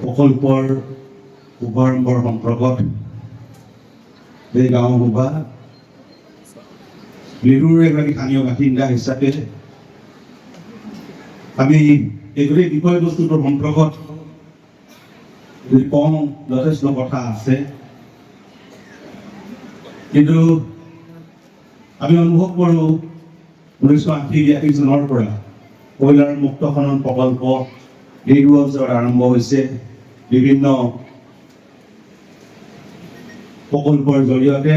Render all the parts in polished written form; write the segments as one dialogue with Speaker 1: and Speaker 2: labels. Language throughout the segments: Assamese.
Speaker 1: প্ৰকল্পৰ শুভাৰম্ভৰ সম্পৰ্কত এই গাঁওসভা লিডুৰ এগৰাকী স্থানীয় বাসিন্দা হিচাপে আমি এই গোটেই বিষয়বস্তুটোৰ সম্পৰ্কত যদি কওঁ যথেষ্ট কথা আছে, কিন্তু আমি অনুভৱ কৰোঁ 1980-82 চনৰ পৰা কয়লাৰ মুক্ত খনন প্ৰকল্প এই অঞ্চলত আৰম্ভ হৈছে। বিভিন্ন প্ৰকল্পৰ জৰিয়তে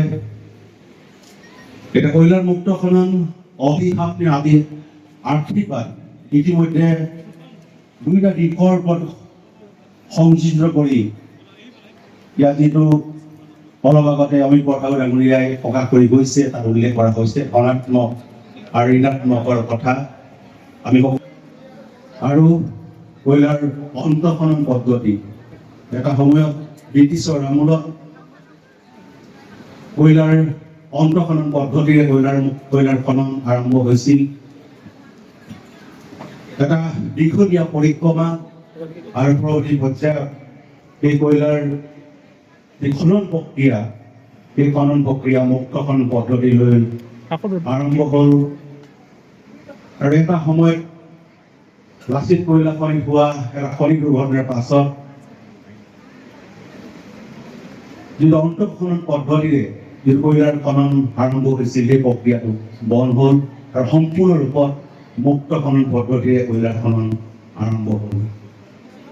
Speaker 1: এটা কয়লাৰ মুক্ত খনন অভিশাপ আদি আৰ্থিকভাৱে ইতিমধ্যে দুইটা দিশৰ ওপৰত সংযোজিত কৰি ইয়াত যিটো অলপ আগতে অমিত বৰঠাকুৰ ডাঙৰীয়াই প্ৰকাশ কৰি গৈছে, তাত উল্লেখ কৰা হৈছে ধনাত্মক আৰু ঋণাত্মকৰ কথা। আমি আৰু কয়লাৰ অন্তঃখনন পদ্ধতি এটা সময়ত ব্ৰিটিছৰ আমোলত কয়লাৰ অন্তঃখনন পদ্ধতিৰে কয়লাৰ খনন আৰম্ভ হৈছিল। এটা দীৰ্ঘদীয়া পৰিক্ৰমা আৰু পৰৱৰ্তী পৰ্যায়ত এই কয়লাৰ খনন প্ৰক্ৰিয়া মুক্ত খনন পদ্ধতিলৈ আৰম্ভ হ'ল। আৰু এটা সময়ত লাচিত কয়লা খনিত হোৱা এটা খনি দুৰ্ঘটনাৰ পাছত যিটো অন্তঃখনন পদ্ধতিৰে যিটো কয়লাৰ খনন আৰম্ভ হৈছিল, সেই প্ৰক্ৰিয়াটো বন্ধ হ'ল আৰু সম্পূৰ্ণ ৰূপত মুক্ত খনন পদ্ধতিৰে কয়লাৰ খনন আৰম্ভ হ'ল।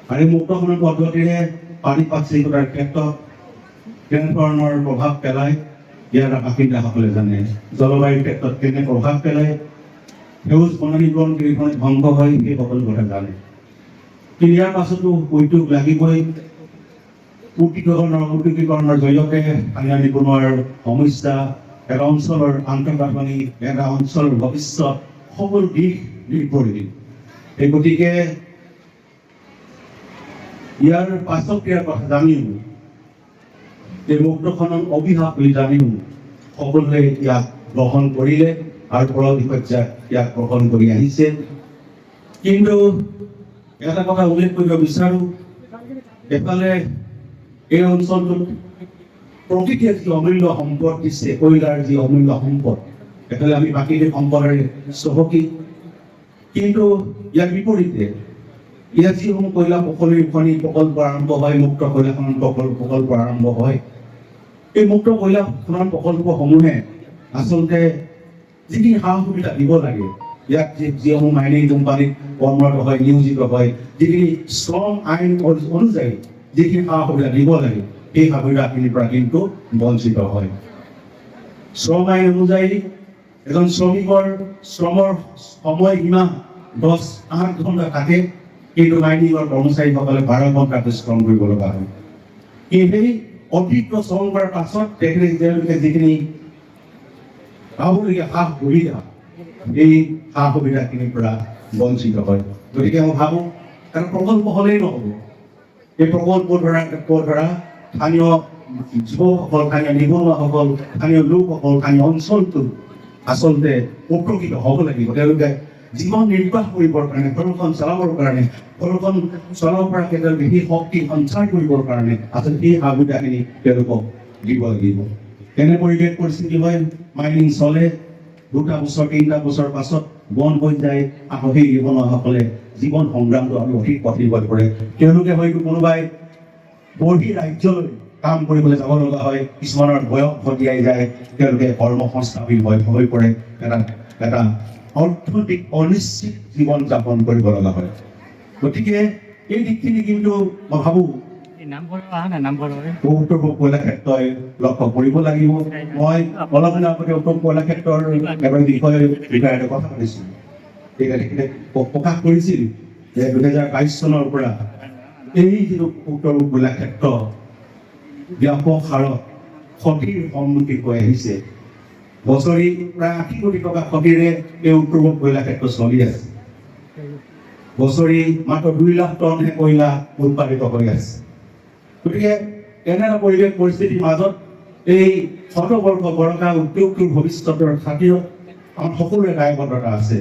Speaker 1: আৰু এই মুক্ত খনন পদ্ধতিৰে পানী পাৰ্শ্বিকতাৰ ক্ষেত্ৰত কেনেধৰণৰ প্ৰভাৱ পেলায় ইয়াৰ বাসিন্দাসকলে জানে, জলবায়ুৰ ক্ষেত্ৰত কেনে প্ৰভাৱ পেলায়, সেউজ বননীকৰণ কেনেধৰণে ধ্বংস হয় সেই সকলো কথা জানে। কিন্তু ইয়াৰ পাছতো উদ্যোগ লাগিবই। উদ্যোগীকৰণৰ জৰিয়তে স্থানীয় নিবনুৱাৰ সমস্যা, এটা অঞ্চলৰ আন্তঃগাঁথনি, এটা অঞ্চলৰ ভৱিষ্যত সকলো দিশ নিৰ্ভৰশীল। এই গতিকে ইয়াৰ পাছক্ৰিয়াৰ কথা জানিও, এই মুক্ত খনন অভিশাপ বুলি জানিও সকলোৱে ইয়াক গ্ৰহণ কৰিলে আৰু পৰৱৰ্তী পৰ্যায়ত ইয়াক গ্ৰহণ কৰি আহিছে। কিন্তু এটা কথা উল্লেখ কৰিব বিচাৰোঁ, এফালে এই অঞ্চলটোত প্ৰকৃতিয়ে যি অমূল্য সম্পদ দিছে, কয়লাৰ যি অমূল্য সম্পদ, এফালে আমি প্ৰাকৃতিক সম্পদৰে চহকী। কিন্তু ইয়াৰ বিপৰীতে ইয়াত যিসমূহ কয়লা খনি প্ৰকল্প আৰম্ভ হয়, মুক্ত কয়লা খনন প্ৰকল্প আৰম্ভ হয়, এই মুক্ত কয়লা খনন প্ৰকল্পসমূহে আচলতে যিখিনি সা সুবিধা দিব লাগে, ইয়াত যিসমূহ মাইনিং কোম্পানীত কৰ্মৰত হয়, নিয়োজিত হয়, যিখিনি শ্ৰম আইন অনুযায়ী যিখিনি সা সুবিধা দিব লাগে, সেই সা সুবিধাখিনিৰ পৰা কিন্তু বঞ্চিত হয়। শ্ৰম আইন অনুযায়ী এজন শ্ৰমিকৰ শ্ৰমৰ সময়সীমা 8 ঘণ্টা থাকে, কিন্তু মাইনিঙৰ কৰ্মচাৰীসকলে 12 ঘণ্টা শ্ৰম কৰিব লগা হয়। কিন্তু সেই অতিৰিক্ত শ্ৰম কৰাৰ পাছত তেওঁলোকে যিখিনি পাবলগীয়া সা সুবিধা, এই সা সুবিধাখিনিৰ পৰা বঞ্চিত হয়। গতিকে মই ভাবোঁ এটা প্ৰকল্প হ'লেই নহ'ব, এই প্ৰকল্পৰ দ্বাৰা স্থানীয় যুৱকসকল, স্থানীয় নিবনুৱাসকল, স্থানীয় লোকসকল, স্থানীয় অঞ্চলটো আচলতে উপকৃত হ'ব লাগিব। তেওঁলোকে জীৱন নিৰ্বাহ কৰিবৰ কাৰণে, ঘৰখন চলাবৰ কাৰণে, ঘৰখন চলাব পৰাকৈ তেওঁলোকে সেই শক্তি সঞ্চাৰ কৰিবৰ কাৰণে আচলতে সেই সা সুবিধাখিনি তেওঁলোকক দিব লাগিব। এনে পৰিৱেশ পৰিস্থিতি হয়, মাইনিং চলে, 2টা বছৰ 3টা বছৰ পাছত বন্ধ হৈ যায়, আকৌ সেই নিবনুৱাসকলে জীৱন সংগ্ৰামটো আৰু অধিক কঠিন হৈ পৰে। তেওঁলোকে হয়তো কোনোবাই বৰ্হি ৰাজ্যলৈ কাম কৰিবলৈ যাব লগা হয়, কিছুমানৰ বয়স ঘটিয়াই যায়, তেওঁলোকে কৰ্মসংস্থাপন হৈ পৰে, এটা অৰ্থনৈতিক অনিশ্চিত জীৱন যাপন কৰিব লগা হয়। গতিকে এই দিশখিনি কিন্তু মই ভাবোঁ উত্তৰ পূব কয়লা ক্ষেত্ৰই লক্ষ্য কৰিব লাগিব। মই অলপ দিনৰ আগতে উত্তৰ কয়লা ক্ষেত্ৰৰ এবাৰ বিষয়ে কথা পাতিছিলোঁ। তেখেতে প্ৰকাশ কৰিছিল যে 2022 চনৰ পৰা এই যিটো উত্তৰ পূব কয়লা ক্ষেত্ৰ ব্যাপক হাৰত ক্ষতিৰ সন্মুখীন হৈ আহিছে। বছৰি প্ৰায় 80 কোটি টকা ক্ষতিৰে এই উত্তৰ পূব কয়লা ক্ষেত্ৰ চলি আছে। বছৰি মাত্ৰ 2 লাখ টনহে কয়লা উৎপাদিত হৈ আছে। গতিকে এনে এটা পৰিৱেশ পৰিস্থিতিৰ মাজত এই শতবৰ্ষ বৰকা উদ্যোগটোৰ ভৱিষ্যতৰ খাতিৰত আমাৰ সকলোৰে দায়বদ্ধতা আছে।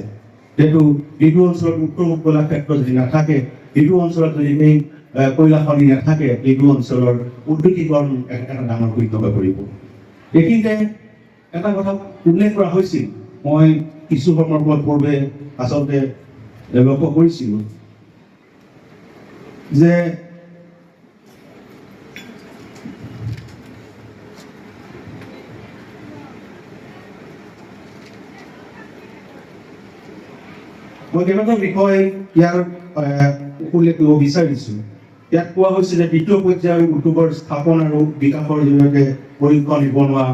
Speaker 1: যেহেতু এইটো অঞ্চলত উত্তৰ পূব কয়লা ক্ষেত্ৰ যদি নাথাকে, এইটো অঞ্চলত যদি এই কয়লা খনি নাথাকে এইটো অঞ্চলৰ উদ্যোগীকৰণ এটা ডাঙৰ ভূমিকা কৰিব। এইখিনিতে এটা কথা উল্লেখ কৰা হৈছিল, মই কিছু সময় পূৰ্বে আচলতে লক্ষ্য কৰিছিলোঁ যে মই কেইবাটাও বিষয় ইয়াৰ উল্লেখ কৰিব বিচাৰিছোঁ। ইয়াত কোৱা হৈছে যে দ্বিতীয় পৰ্যায়ৰ উদ্যোগৰ স্থাপন আৰু বিকাশৰ জৰিয়তে পৰীক্ষণ নিবনুৱা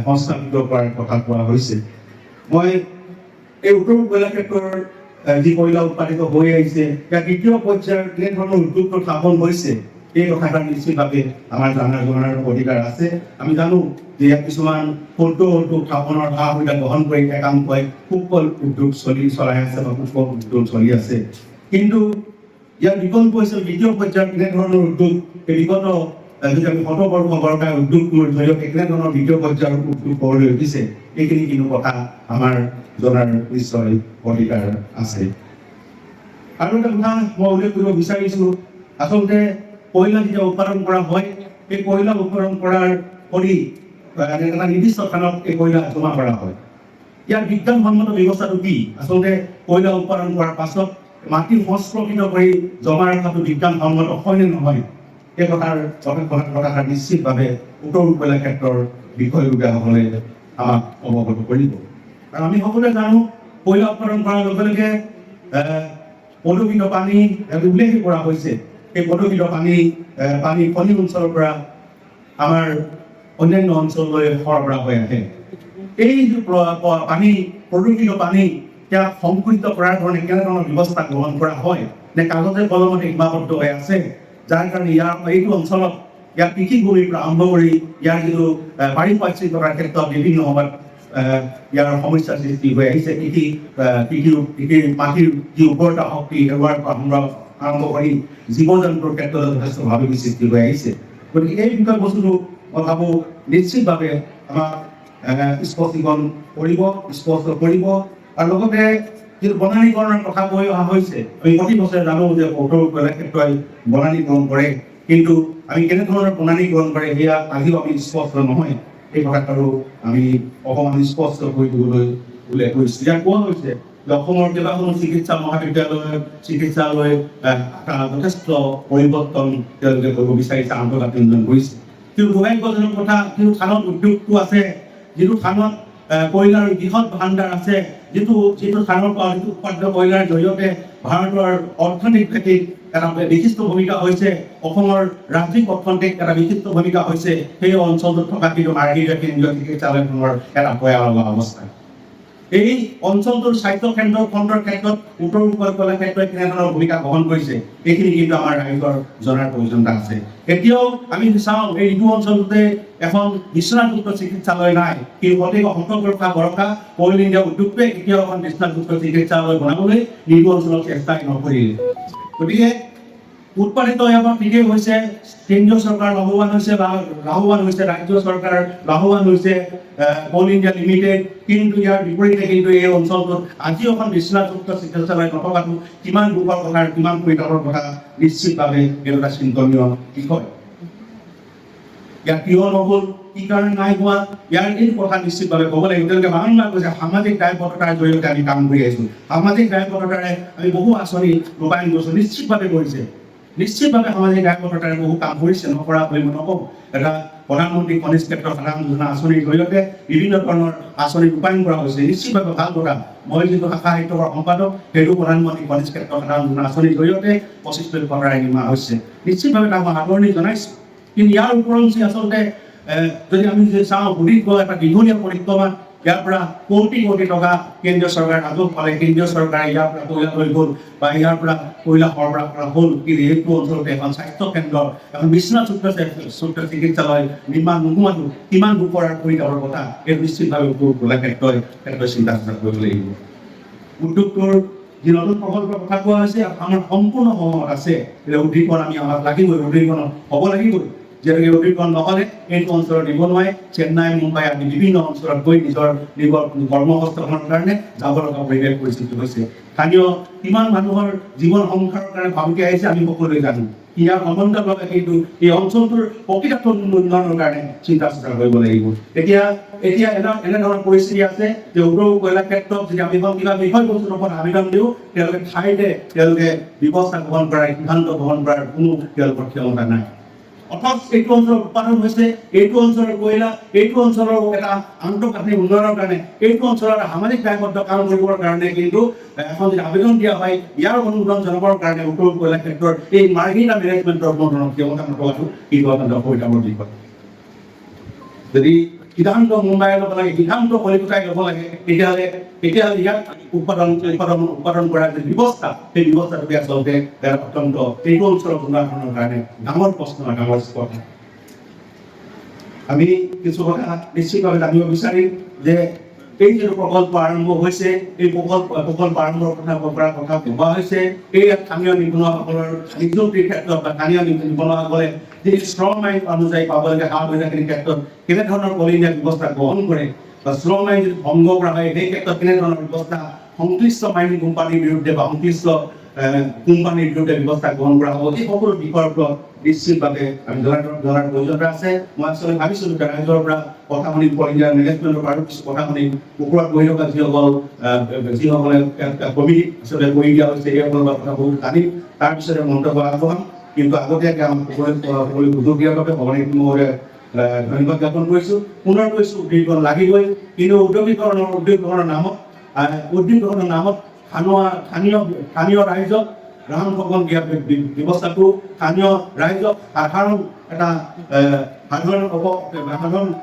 Speaker 1: সংস্থাপিত কৰাৰ কথা কোৱা হৈছে। মই এই উত্তৰ কয়লা ক্ষেত্ৰৰ যি কয়লা উৎপাদিত হৈ আহিছে ইয়াৰ দ্বিতীয় পৰ্যায়ৰ কেনেধৰণৰ উদ্যোগটো স্থাপন হৈছে এই কথাটা নিশ্চিতভাৱে আমাৰ জনাৰ অধিকাৰ আছে। আমি জানো যে ইয়াত কিছুমান ক্ষুদ্ৰ উদ্যোগ স্থাপনৰ সা সুবিধা গ্ৰহণ কৰি কাম কৰি সুফল উদ্যোগ চলাই আছে বা সুফল উদ্যোগ চলি আছে। কিন্তু ইয়াৰ বিকল্প হৈছে দ্বিতীয় পৰ্যায়ৰ কেনেধৰণৰ উদ্যোগ এই বিগত যদি আমি শতবৰ্ষ চৰকাৰে উদ্যোগটোৰ জৰিয়তে কেনেধৰণৰ দ্বিতীয় পৰ্যায়ৰ উদ্যোগ গঢ় লৈ উঠিছে এইখিনি কিন্তু কথা আমাৰ জনাৰ নিশ্চয় অধিকাৰ আছে। আৰু এটা কথা মই উল্লেখ কৰিব বিচাৰিছোঁ, আচলতে কয়লা যেতিয়া উৎপাদন কৰা হয় এই কয়লা উৎপাদন কৰাৰ কৰি এটা নিৰ্দিষ্ট স্থানত এই কয়লা জমা কৰা হয়। ইয়াৰ বিজ্ঞানসন্মত ব্যৱস্থাটো কি? আচলতে কয়লা উৎপাদন কৰাৰ পাছত মাটি সংস্পৰ্শিত কৰি জমা ৰখাটো বিজ্ঞানসন্মত হয়নে নহয় এই কথাষাৰ নিশ্চিতভাৱে উত্তৰ কয়লা ক্ষেত্ৰৰ বিষয়ববীয়াসকলে আমাক অৱগত কৰিব। আৰু আমি সকলোৱে জানো কয়লা উৎপাদন কৰাৰ লগে লগে প্ৰদূষিত পানী উল্লেখ কৰা হৈছে। এই প্ৰদূষিত পানী খনি অঞ্চলৰ পৰা আমাৰ অন্যান্য অঞ্চললৈ সৰবৰাহ হৈ আহে। এই যি পানী প্ৰদূষিত পানী ইয়াক সংকুচিত কৰাৰ কাৰণে কেনেধৰণৰ ব্যৱস্থা গ্ৰহণ কৰা হয় নে কাগজে কলমতে সীমাবদ্ধ হৈ আছে, যাৰ কাৰণে এইটো অঞ্চলত ইয়াৰ কৃষিভূমিৰ পৰা আৰম্ভ কৰি ইয়াৰ যিটো পাৰিপাৰ্শ্বিকতাৰ ক্ষেত্ৰত বিভিন্ন সময়ত ইয়াৰ সমস্যাৰ সৃষ্টি হৈ আহিছে। কৃষিৰ মাটিৰ যি উৰ্বৰতা শক্তি হেৰুৱাৰ পৰা আৰম্ভ কৰি জীৱ জন্তুৰ ক্ষেত্ৰত যথেষ্ট ভাবুকিৰ সৃষ্টি হৈ আহিছে। গতিকে এই বিষয় বস্তুটো মই ভাবোঁ নিশ্চিতভাৱে আমাক স্পষ্টীকৰণ কৰিব। আৰু লগতে যিটো বনানীকৰণৰ কথা কৈ অহা হৈছে, আমি প্ৰতি বছৰে জানো যে উত্তৰ কয়লা ক্ষেত্ৰই বনানীকৰণ কৰে, কিন্তু আমি কেনেধৰণৰ বনানীকৰণ কৰে সেয়া আজিও আমি স্পষ্ট নহয়। এই কথাটো আমি অকণমান স্পষ্ট কৰি দিবলৈ উল্লেখ কৰিছোঁ। ইয়াত কোৱা হৈছে যে অসমৰ কেইবাখনো চিকিৎসা মহাবিদ্যালয় চিকিৎসালয় যথেষ্ট পৰিৱৰ্তন তেওঁলোকে কৰিব বিচাৰিছে, আন্তঃগাঁথনি উন্নয়ন কৰিছে। কিন্তু দুৰ্ভাগ্যজনক কথা, কিন্তু থানত উদ্যোগটো আছে, যিটো থানত কয়লাৰ বৃহৎ ভাণ্ডাৰ আছে, যিটো থানৰ পৰা উৎপাদিত কয়লাৰ জৰিয়তে ভাৰতৰ অৰ্থনৈতিক ক্ষেত্ৰত এটা বিশিষ্ট ভূমিকা হৈছে, অসমৰ ৰাজ্যিক অৰ্থনীতিত এটা বিশিষ্ট ভূমিকা হৈছে, সেই অঞ্চলটোত থকা কিন্তু মাৰ্গিৰিয়া কেন্দ্ৰীয় চিকিৎসালয়খনৰ এটা ভয়াৱহ অৱস্থা। এই অঞ্চলটোৰ স্বাস্থ্য খণ্ডৰ ক্ষেত্ৰত উত্তৰ কয়লা ক্ষেত্ৰই কেনেধৰণৰ ভূমিকা গ্ৰহণ কৰিছে এইখিনি কিন্তু আমাৰ ৰাইজৰ জনাৰ প্ৰয়োজনীয়তা আছে। এতিয়াও আমি চাওঁ এই ইটো অঞ্চলতে এখন বিশ্বনাথযুক্ত চিকিৎসালয় নাই, কিন্তু সঠিক শতকৰা ভৰসা অইল ইণ্ডিয়া উদ্যোগটোৱে এতিয়াও এখন বিশ্বনাথযুক্ত চিকিৎসালয় বনাবলৈ নিৰ্ব অঞ্চলত চেষ্টাই নকৰিলে। গতিকে উৎপাদিত এবাৰ ঠিকেই হৈছে, কেন্দ্ৰীয় চৰকাৰ লাভৱান হৈছে, ৰাজ্য চৰকাৰ লাভৱান হৈছে, অইল ইণ্ডিয়া লিমিটেড। কিন্তু ইয়াৰ বিপৰীতে কিন্তু এই অঞ্চলটোত আজিও এখন বিশ্বনাথযুক্ত চিকিৎসালয় নথকাটো কিমান দুখৰ কথা, কিমান পৰিতাপৰ কথা নিশ্চিতভাৱে এটা চিন্তনীয় বিষয়। ইয়াৰ কিয় নহ'ল, কি কাৰণে নাই হোৱা, ইয়াৰ এই কথা নিশ্চিতভাৱে ক'ব লাগিব। তেওঁলোকে বাৰম্বাৰ কৈছে সামাজিক দায়বদ্ধতাৰ জৰিয়তে আমি কাম কৰি আহিছোঁ, সামাজিক দায়বদ্ধতাৰে আমি বহু আঁচনি ৰূপায়ণ কৰিছোঁ, নিশ্চিতভাৱে কৰিছে, নিশ্চিতভাৱে সামাজিক দায়বদ্ধতাৰে বহু কাম কৰিছে, নকৰা বুলি মই নকওঁ। এটা প্ৰধানমন্ত্ৰী খনিজ ক্ষেত্ৰ সাধাৰণ যোজনা আঁচনিৰ জৰিয়তে বিভিন্ন ধৰণৰ আঁচনি ৰূপায়ণ কৰা হৈছে, নিশ্চিতভাৱে ভাল কথা। মই যিটো শাখা সাহিত্যৰ সম্পাদক, সেইটো প্ৰধানমন্ত্ৰী খনিজ ক্ষেত্ৰ সাধাৰণ যোজনা আঁচনিৰ জৰিয়তে 25 লক্ষ টকা নিৰ্মাণ হৈছে, নিশ্চিতভাৱে তাক মই আদৰণি জনাইছোঁ। কিন্তু ইয়াৰ ওপৰঞ্চি আচলতে যদি আমি চাওঁ সুদীৰ্ঘ এটা দীঘলীয়া পৰিক্ৰমা, ইয়াৰ পৰা কোটি টকা কেন্দ্ৰীয় চৰকাৰ ৰাজহ পালে, কেন্দ্ৰীয় চৰকাৰে ইয়াৰ পৰা কয়লা লৈ গ'ল বা ইয়াৰ পৰা কয়লা সৰবৰাহ কৰা হ'ল, কিন্তু এইটো অঞ্চলতে এখন স্বাস্থ্য কেন্দ্ৰ, এখন বিশ্বনাথযুক্ত চিকিৎসালয় নিৰ্মাণ নোহোৱাটো কিমান দুখৰ আৰু পৰিতাপৰ কথা, এই নিশ্চিতভাৱে উত্তৰ কয়লা ক্ষেত্ৰই চিন্তা কৰিব লাগিব। উদ্যোগটোৰ যি নতুন প্ৰকল্পৰ কথা কোৱা হৈছে, আমাৰ সম্পূৰ্ণ সহমত আছে। উদ্যোগীকৰণ আমাক লাগিবই, উদ্যোগীকৰণ হ'ব লাগিবই। যেনেকৈ অধিগ্ৰহণ নহ'লে এইটো অঞ্চলত নিবনুৱাই চেন্নাই মুম্বাই আদি বিভিন্ন অঞ্চলত গৈ নিজৰ কৰ্মসংস্থাপনৰ কাৰণে যাব লগা পৰিৱেশ পৰিস্থিতি হৈছে। স্থানীয় কিমান মানুহৰ জীৱন সংসাৰৰ কাৰণে ভাবুকি আহিছে আমি সকলোৱে জানো। ইয়াৰ সমান্তৰালভাৱে কিন্তু এই অঞ্চলটোৰ প্ৰকৃত উন্নয়নৰ কাৰণে চিন্তা চৰ্চা কৰিব লাগিব। এতিয়া এনেধৰণৰ পৰিস্থিতি আছে যে উত্তৰ কয়লা ক্ষেত্ৰত যদি আমি কিবা বিষয়বস্তুৰ ওপৰত আবেদন দিওঁ, তেওঁলোকে ঠাইতে ব্যৱস্থা গ্ৰহণ কৰাৰ সিদ্ধান্ত গ্ৰহণ কৰাৰ কোনো তেওঁলোকৰ ক্ষমতা নাই। অথচ এইটো অঞ্চলৰ উৎপাদন হৈছে, এইটো অঞ্চলৰ কয়লা, এইটো অঞ্চলৰ এটা আন্তঃগাঁথনি উন্নয়নৰ কাৰণে, এইটো অঞ্চলৰ সামাজিক দায়বদ্ধ কাম কৰিবৰ কাৰণে কিন্তু এখন যদি আবেদন দিয়া হয়, ইয়াৰ অনুমোদন জনাবৰ কাৰণে উত্তৰ কয়লা ক্ষেত্ৰৰ এই মাৰ্জিনা মেনেজমেণ্টৰ কোনো ধৰণৰ ক্ষমতা নথকাটো কিন্তু অত্যন্ত পৰিতাপৰ বিষয়। যদি সিদ্ধান্ত মুম্বাই ল'ব লাগে, সিদ্ধান্ত কলিকতাই ল'ব লাগে, তেতিয়াহ'লে ইয়াত উৎপাদন কৰাৰ যে ব্যৱস্থা, সেই ব্যৱস্থাটোকে আচলতে অত্যন্ত এইটো অঞ্চলৰ উন্নয়নৰ কাৰণে ডাঙৰ প্ৰশ্ন, ডাঙৰ কথা। আমি কিছু কথা নিশ্চিতভাৱে জানিব বিচাৰিম যে এই যিটো প্ৰকল্প আৰম্ভ হৈছে, এই প্ৰকল্প আৰম্ভ কৰাৰ কথা ভবা হৈছে, এই স্থানীয় নিবনুৱাসকলৰ নিযুক্তিৰ ক্ষেত্ৰত বা স্থানীয় নিবনুৱাসকলে যি শ্ৰম আইন অনুযায়ী পাবলগীয়া সা-সুবিধাখিনিৰ ক্ষেত্ৰত কেনেধৰণৰ কলীয়া ব্যৱস্থা গ্ৰহণ কৰে বা শ্ৰম আইন যদি ভংগ কৰা হয়, সেই ক্ষেত্ৰত কেনেধৰণৰ ব্যৱস্থা সংশ্লিষ্ট মাইনিং কোম্পানীৰ বিৰুদ্ধে বা সংশ্লিষ্ট কোম্পানীৰ বিৰুদ্ধে ব্যৱস্থা গ্ৰহণ কৰা হ'ব, এই সকলো বিষয়ৰ ওপৰত নিশ্চিতভাৱে আমি জনাৰ প্ৰয়োজনীয়তা আছে। মই আচলতে ভাবিছিলোঁ যে ৰাইজৰ পৰা কথা শুনি কলীয়া মেনেজমেণ্টৰ পৰা কিছু কথা শুনি ওপৰত বহি থকা যিসকলে কমিটি আচলতে কৰি দিয়া হৈছে, সেইসকলৰ কথা বহুত জানিম, তাৰপিছতে মন্তব্য আগবঢ়াম। কিন্তু আগতীয়াকৈ আমাক সকলোৱে সুযোগ দিয়াৰ বাবে সভানেত্ৰী ধন্যবাদ জ্ঞাপন কৰিছোঁ। পুনৰ কৈছোঁ, উদ্যোগীকৰণ লাগিবই, কিন্তু উদ্যোগীকৰণৰ নামত স্থানীয় ৰাইজক গ্ৰাম ভৱন দিয়া ব্যৱস্থাটো স্থানীয় ৰাইজক সাধাৰণ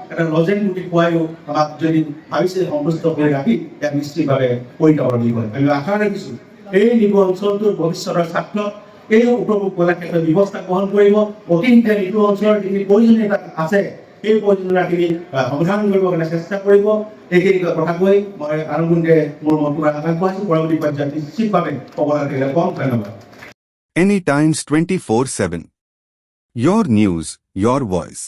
Speaker 1: এটা লজেন গুটি খুৱাইও আমাক যদি ভাবিছে সন্তুষ্ট কৰি ৰাখি ইয়াক নিশ্চিতভাৱে পৰিতাপৰ বিষয়। আমি আশা ৰাখিছোঁ এই নিব অঞ্চলটোৰ ভৱিষ্যতৰ ছাত্ৰ এই উত্তৰ কয়লা ক্ষেত্ৰত ব্যৱস্থা গ্ৰহণ কৰিব, অতি শীঘ্ৰে এইটো অঞ্চলৰ যিখিনি প্ৰয়োজনীয়তা আছে সেই প্ৰয়োজনীয়তাখিনি সমাধান কৰিবৰ কাৰণে চেষ্টা কৰিব। এইখিনি কথা কৈ মই আৰম্ভণিতে মোৰ মন্তব্য আগবঢ়াইছোঁ। পৰৱৰ্তী পৰ্যায়ত নিশ্চিতভাৱে খবৰ কম। ধন্যবাদ।
Speaker 2: Any Times 24/7. Your news, your voice.